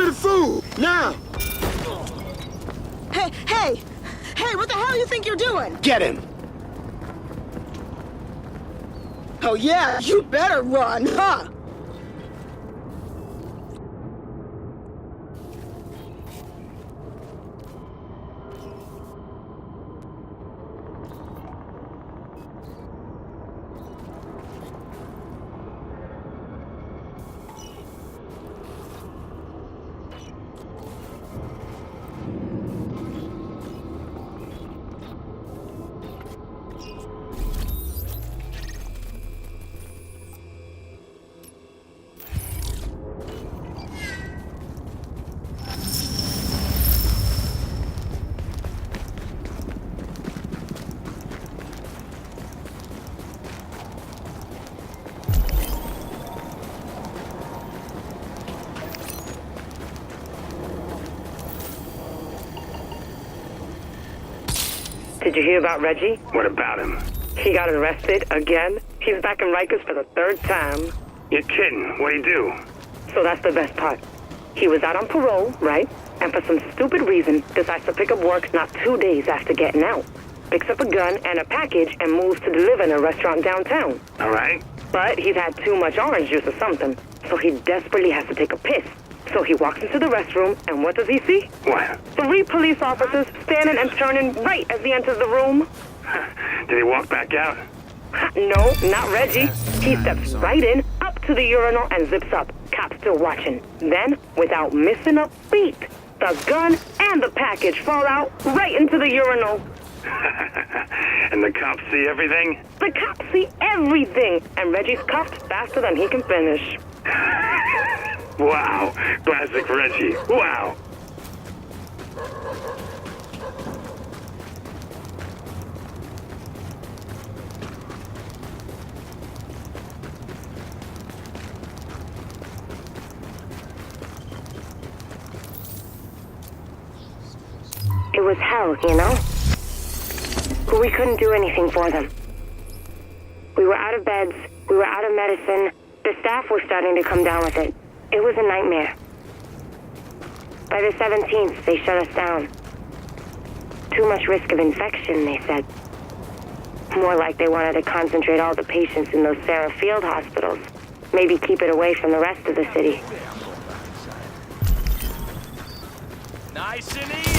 me the food, now! Hey, what the hell you think you're doing? Get him! Oh yeah, you better run, huh? Did you hear about Reggie? What about him? He got arrested again. He's back in Rikers for the third time. You're kidding. What'd he do? So that's the best part. He was out on parole, right? And for some stupid reason, decides to pick up work not 2 days after getting out. Picks up a gun and a package and moves to deliver in a restaurant downtown. All right. But he's had too much orange juice or something, so he desperately has to take a piss. So he walks into the restroom, and what does he see? What? 3 police officers standing and turning right as he enters the room. Did he walk back out? No, not Reggie. He steps right in, up to the urinal, and zips up. Cops still watching. Then, without missing a beat, the gun and the package fall out right into the urinal. And the cops see everything? The cops see everything, and Reggie's cuffed faster than he can finish. Wow. Classic Reggie. Wow. It was hell, you know? But we couldn't do anything for them. We were out of beds, we were out of medicine, the staff was starting to come down with it. It was a nightmare. By the 17th, they shut us down. Too much risk of infection, they said. More like they wanted to concentrate all the patients in those Sarah Field hospitals. Maybe keep it away from the rest of the city. Nice and easy!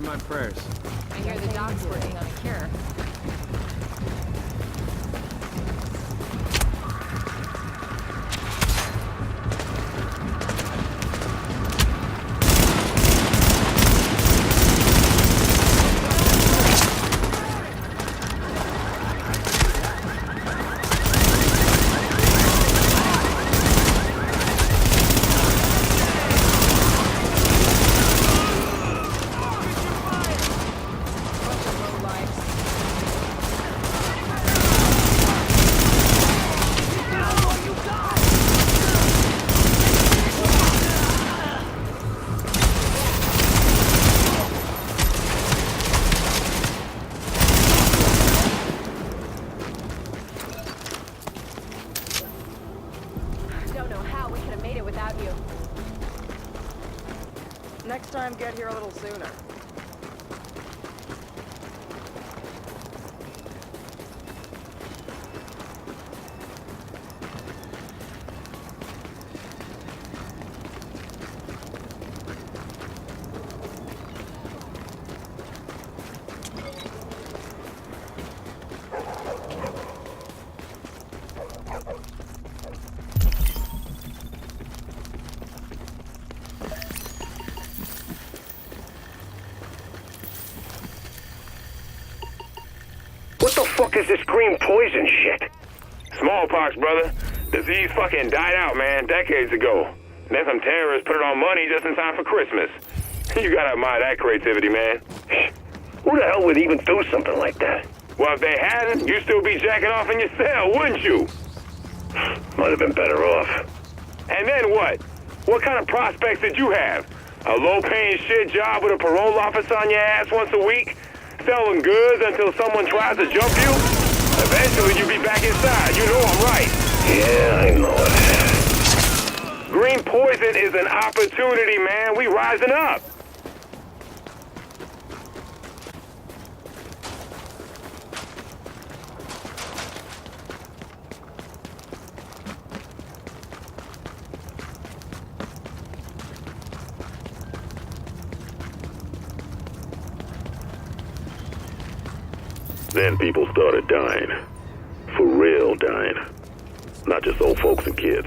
My prayers. I hear the doc's working on a cure. Next time, get here a little sooner. What the fuck is this green poison shit? Smallpox, brother. Disease fucking died out, man, decades ago. Then some terrorists put it on money just in time for Christmas. You gotta admire that creativity, man. Who the hell would even do something like that? Well, if they hadn't, you'd still be jacking off in your cell, wouldn't you? Might have been better off. And then what? What kind of prospects did you have? A low-paying shit job with a parole officer on your ass once a week? Selling goods until someone tries to jump you? Eventually you'll be back inside, you know I'm right. Yeah, I know it. Green poison is an opportunity, man. We rising up. Then people started dying. For real dying. Not just old folks and kids.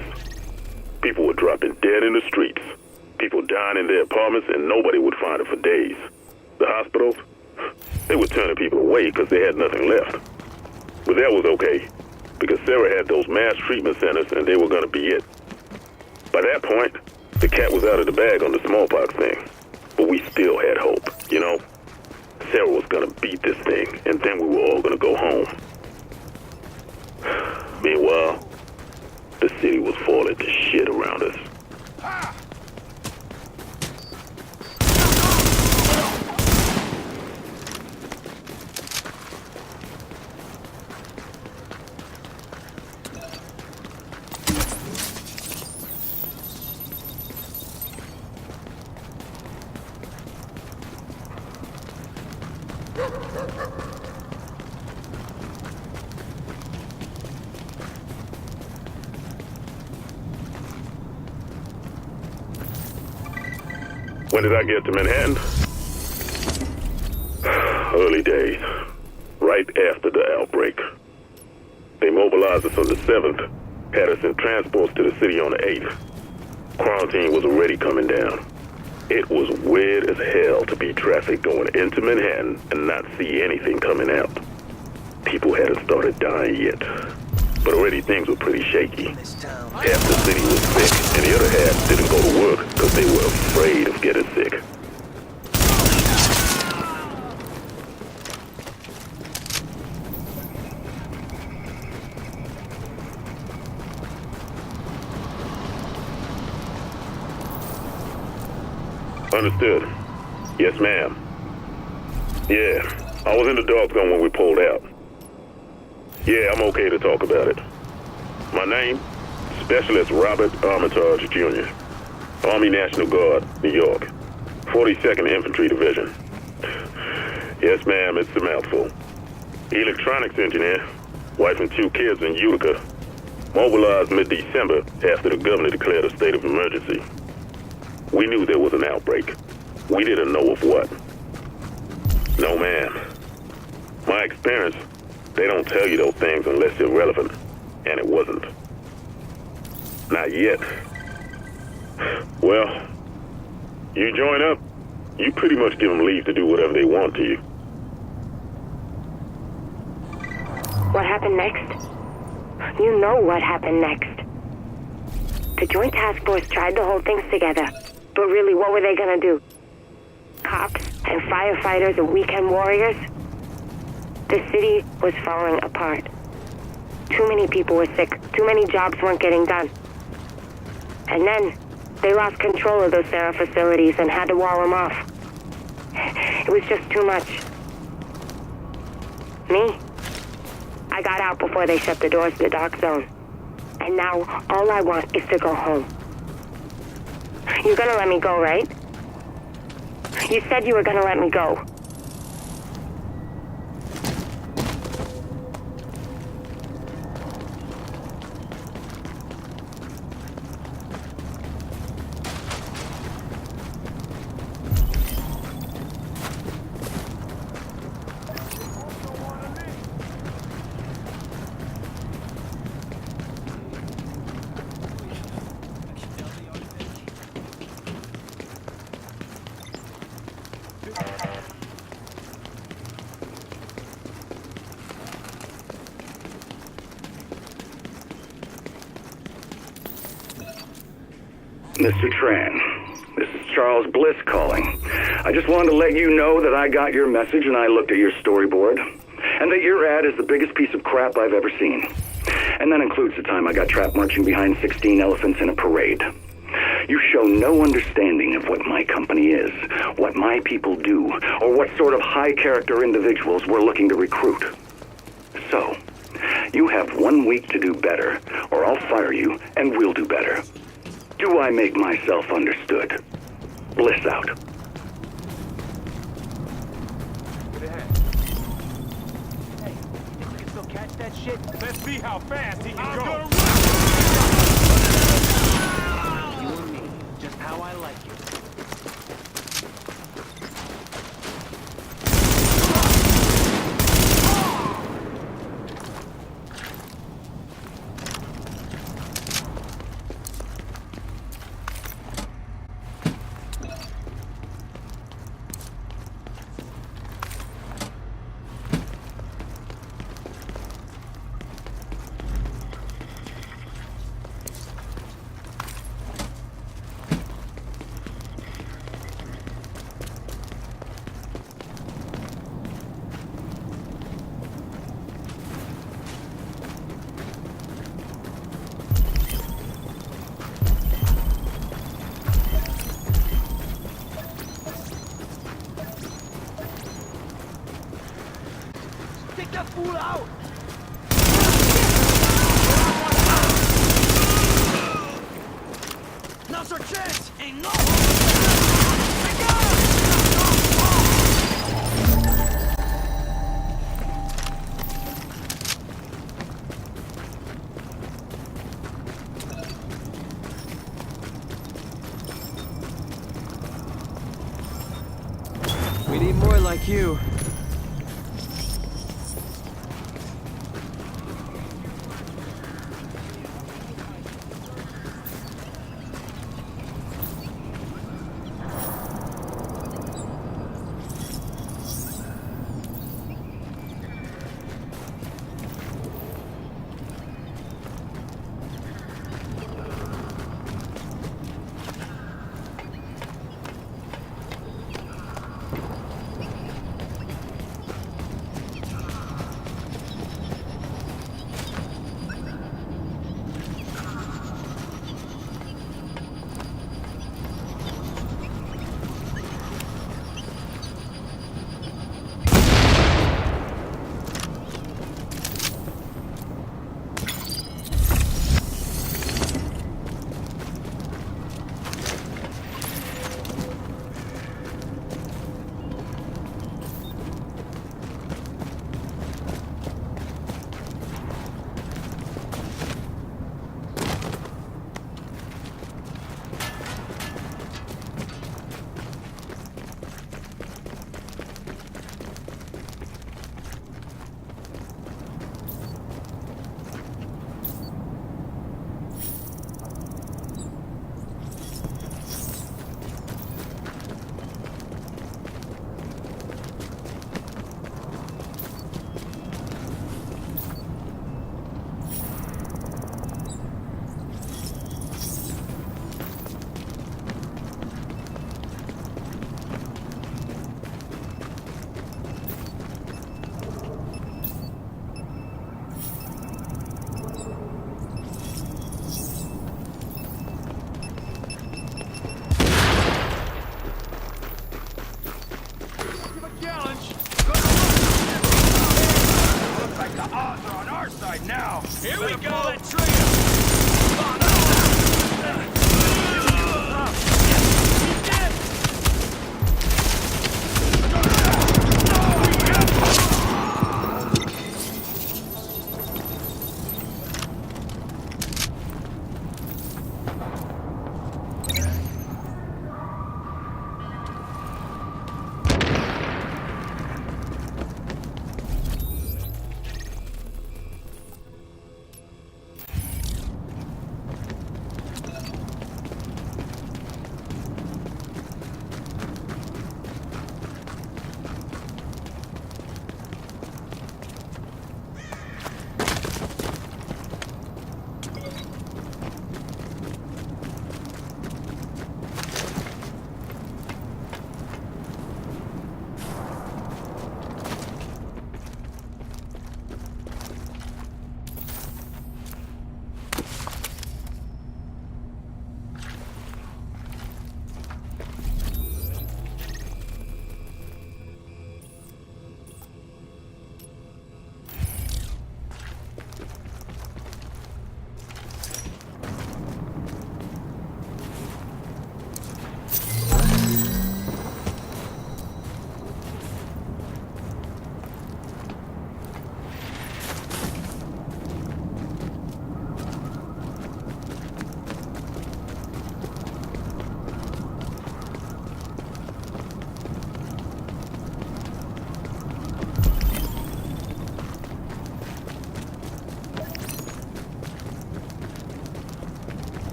People were dropping dead in the streets. People dying in their apartments and nobody would find them for days. The hospitals, they were turning people away because they had nothing left. But that was okay, because Sarah had those mass treatment centers and they were going to be it. By that point, the cat was out of the bag on the smallpox thing. But we still had hope, you know? Sarah was going to beat this thing, and then we were all going to go home. Meanwhile, the city was falling to shit around us. When did I get to Manhattan? Early days. Right after the outbreak. They mobilized us on the 7th, had us in transports to the city on the 8th. Quarantine was already coming down. It was weird as hell to be traffic going into Manhattan and not see anything coming out. People hadn't started dying yet, but already things were pretty shaky. Half the city was sick, and the other half didn't go to work because they were afraid of getting sick. Understood. Yes, ma'am. Yeah, I was in the dark zone when we pulled out. Yeah, I'm okay to talk about it. My name? Specialist Robert Armitage, Jr. Army National Guard, New York. 42nd Infantry Division. Yes, ma'am, it's a mouthful. Electronics engineer. Wife and 2 kids in Utica. Mobilized mid-December after the governor declared a state of emergency. We knew there was an outbreak. We didn't know of what. No, ma'am. My experience, they don't tell you those things unless they're relevant. And it wasn't. Not yet. Well, you join up, you pretty much give them leave to do whatever they want to you. What happened next? You know what happened next. The Joint Task Force tried to hold things together, but really, what were they gonna do? Cops and firefighters and weekend warriors? The city was falling apart. Too many people were sick. Too many jobs weren't getting done. And then they lost control of those Sarah facilities and had to wall them off. It was just too much. Me? I got out before they shut the doors to the dark zone. And now all I want is to go home. You're gonna let me go, right? You said you were gonna let me go. Mr. Tran, this is Charles Bliss calling. I just wanted to let you know that I got your message and I looked at your storyboard, and that your ad is the biggest piece of crap I've ever seen. And that includes the time I got trapped marching behind 16 elephants in a parade. You show no understanding of what my company is, what my people do, or what sort of high-character individuals we're looking to recruit. So, you have 1 week to do better, or I'll fire you and we'll do better. Do I make myself understood? Bliss out. Hey, you can still catch that shit? Let's see how fast he can go. You and me, just how I like you. Take that fool out! Now's our chance! Ain't no We need more like you.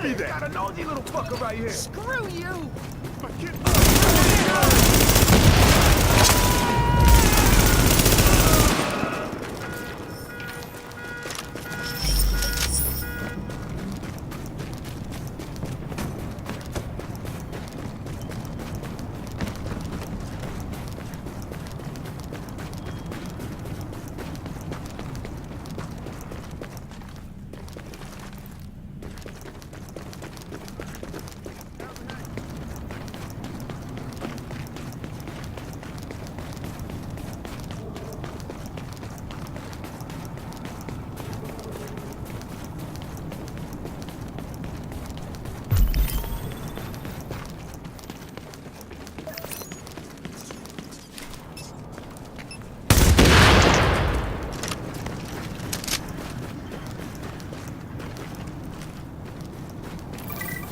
Give me that. Got a nosy little fucker right here. Screw you!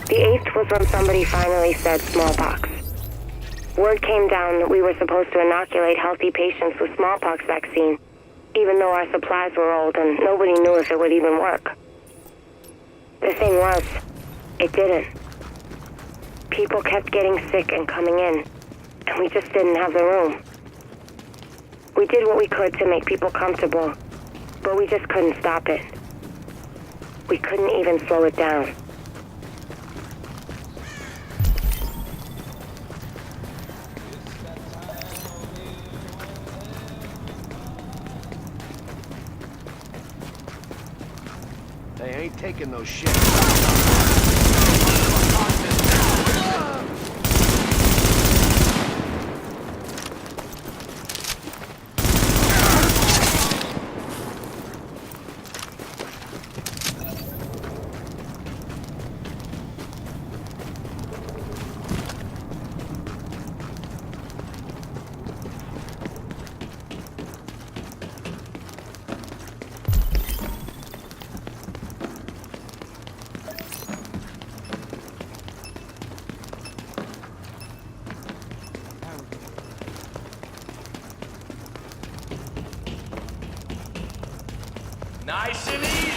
The 8th was when somebody finally said smallpox. Word came down that we were supposed to inoculate healthy patients with smallpox vaccine, even though our supplies were old and nobody knew if it would even work. The thing was, it didn't. People kept getting sick and coming in, and we just didn't have the room. We did what we could to make people comfortable, but we just couldn't stop it. We couldn't even slow it down. They ain't taking those shit. Nice and easy.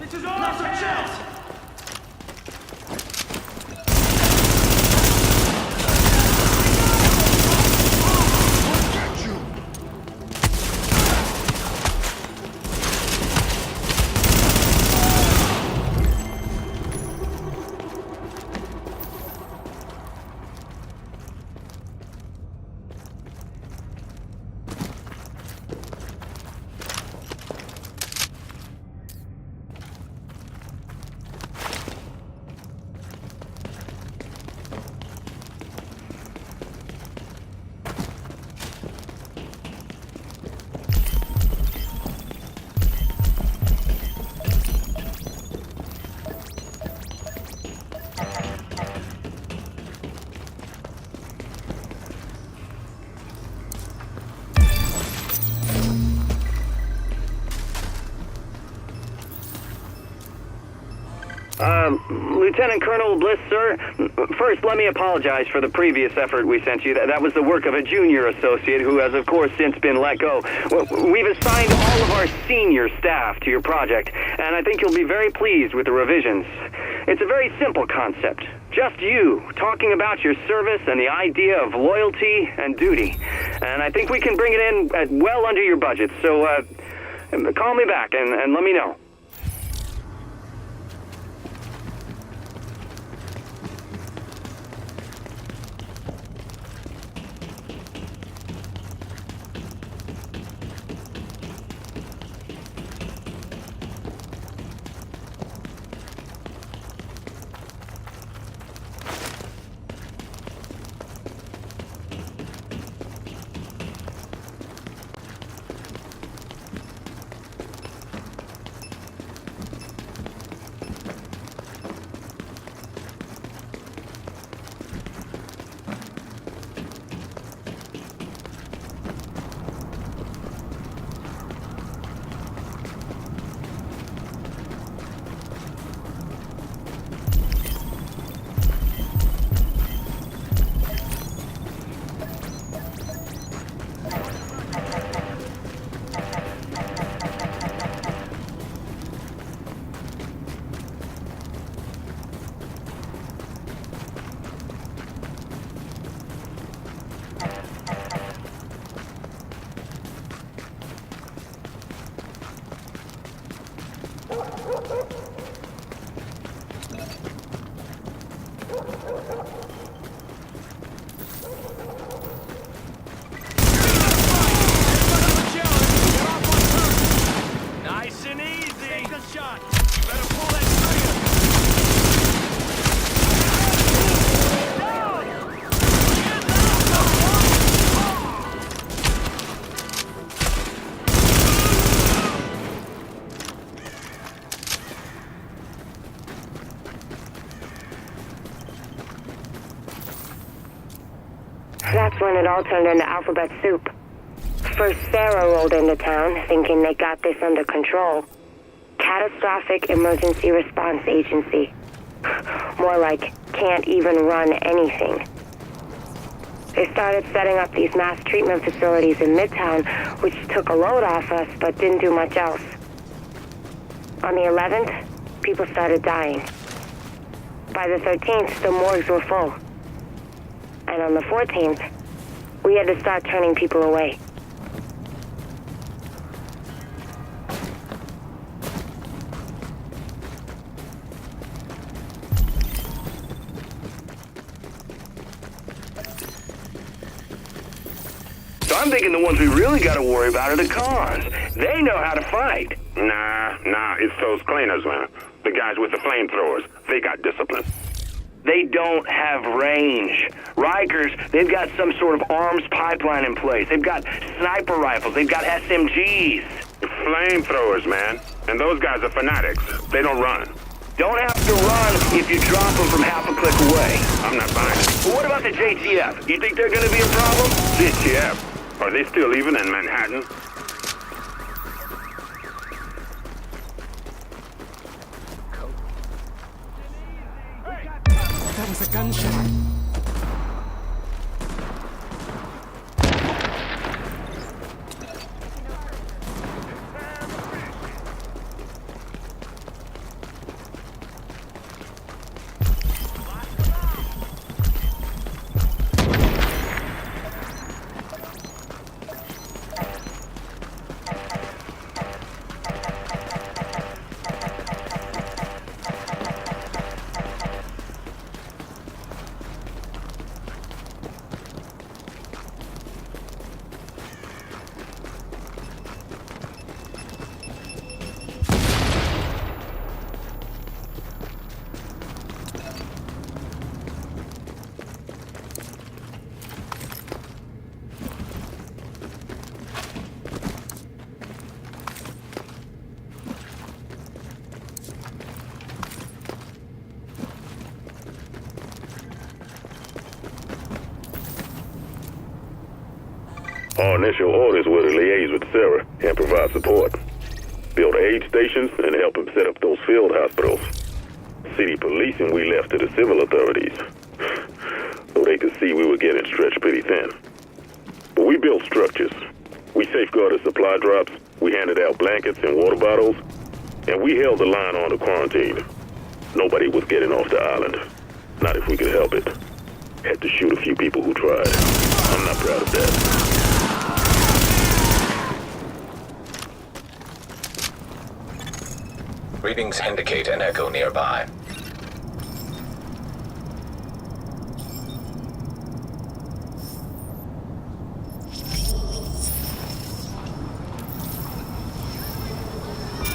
This is all our chance. Lieutenant Colonel Bliss, sir. First, let me apologize for the previous effort we sent you. That was the work of a junior associate who has, of course, since been let go. We've assigned all of our senior staff to your project, and I think you'll be very pleased with the revisions. It's a very simple concept. Just you, talking about your service and the idea of loyalty and duty. And I think we can bring it in at well under your budget, so call me back and let me know. all turned into alphabet soup. First, Sarah rolled into town, thinking they got this under control. Catastrophic Emergency Response Agency. More like, can't even run anything. They started setting up these mass treatment facilities in Midtown, which took a load off us, but didn't do much else. On the 11th, people started dying. By the 13th, the morgues were full. And on the 14th, we had to start turning people away. So I'm thinking the ones we really gotta worry about are the cons. They know how to fight. Nah, it's those cleaners, man. The guys with the flamethrowers. They got discipline. They don't have range. Rikers, they've got some sort of arms pipeline in place. They've got sniper rifles. They've got SMGs. Flamethrowers, man. And those guys are fanatics. They don't run. Don't have to run if you drop them from half a click away. I'm not buying it. But what about the JTF? You think they're gonna be a problem? JTF? Are they still even in Manhattan? That was a gunshot. Our initial orders were to liaise with Sarah and provide support. Build aid stations and help him set up those field hospitals. City policing we left to the civil authorities, so they could see we were getting stretched pretty thin. But we built structures. We safeguarded supply drops, we handed out blankets and water bottles, and we held the line on the quarantine. Nobody was getting off the island. Not if we could help it. Had to shoot a few people who tried. I'm not proud of that. Readings indicate an echo nearby.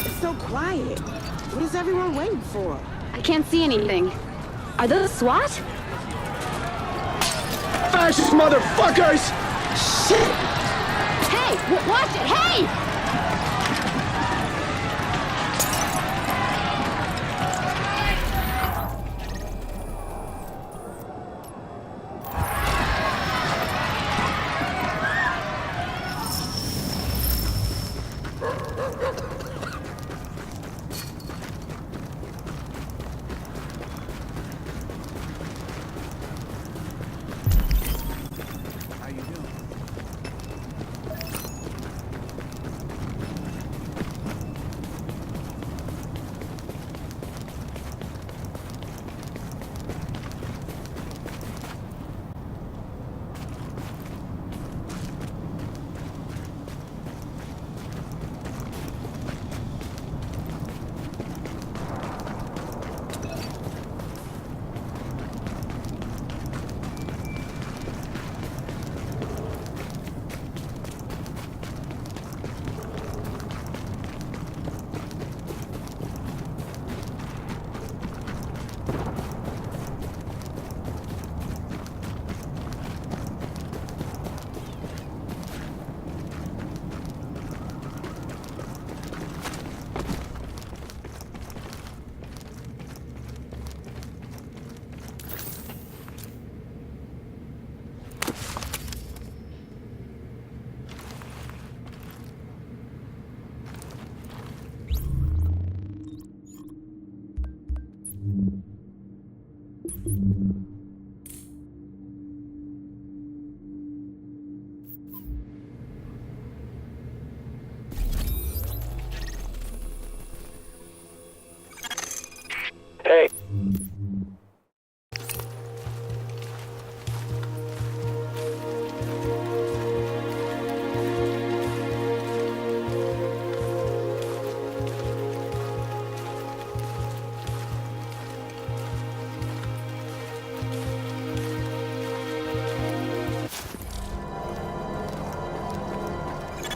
It's so quiet. What is everyone waiting for? I can't see anything. Are those SWAT? Fascist motherfuckers! Shit! Hey! Watch it! Hey!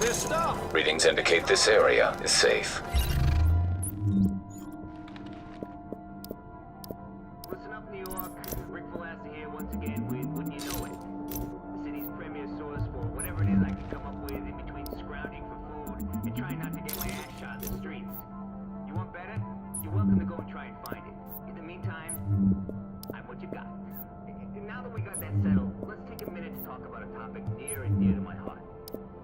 their stuff. Readings indicate this area is safe. Listen up, New York. Rick Velasquez here once again with Wouldn't You Know It? The city's premier source for whatever it is I can come up with in between scrounging for food and trying not to get my ass shot in the streets. You want better? You're welcome to go and try and find it. In the meantime, I'm what you got. And now that we got that settled, let's take a minute to talk about a topic near and dear to my heart.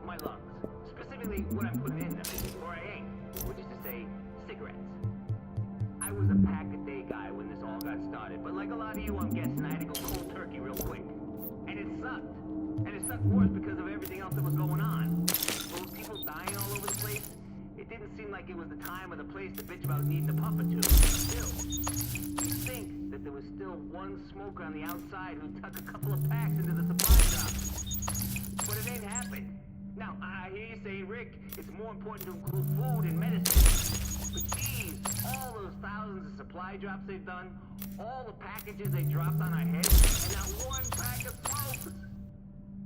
My lungs. Specifically, what I'm putting in them, or I ain't, which is to say, cigarettes. I was a pack-a-day guy when this all got started, but like a lot of you, I'm guessing I had to go cold turkey real quick. And it sucked. And it sucked worse because of everything else that was going on. Those people dying all over the place, it didn't seem like it was the time or the place to bitch about needing a puff or two. Still, you'd think that there was still one smoker on the outside who'd tuck a couple of packs into the supply drop. But it ain't happened. Now, I hear you say, Rick, it's more important to include food and medicine. But geez, all those thousands of supply drops they've done, all the packages they dropped on our heads, and not one pack of smokes.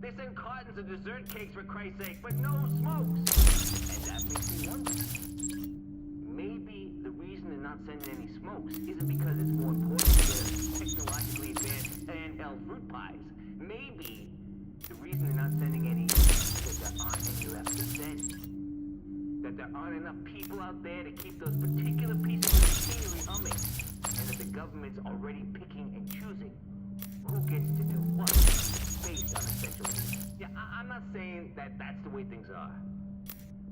They send cartons of dessert cakes for Christ's sake, but no smokes. And that makes me wonder. Maybe the reason they're not sending any smokes isn't because it's more important to get technologically advanced handheld fruit pies. Maybe the reason they're not sending any is that there aren't any left to send. That there aren't enough people out there to keep those particular pieces of machinery humming. And that the government's already picking and choosing who gets to do what based on essential needs. Yeah, I'm not saying that that's the way things are.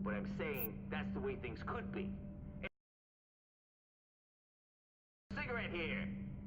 But I'm saying that's the way things could be. Cigarette here.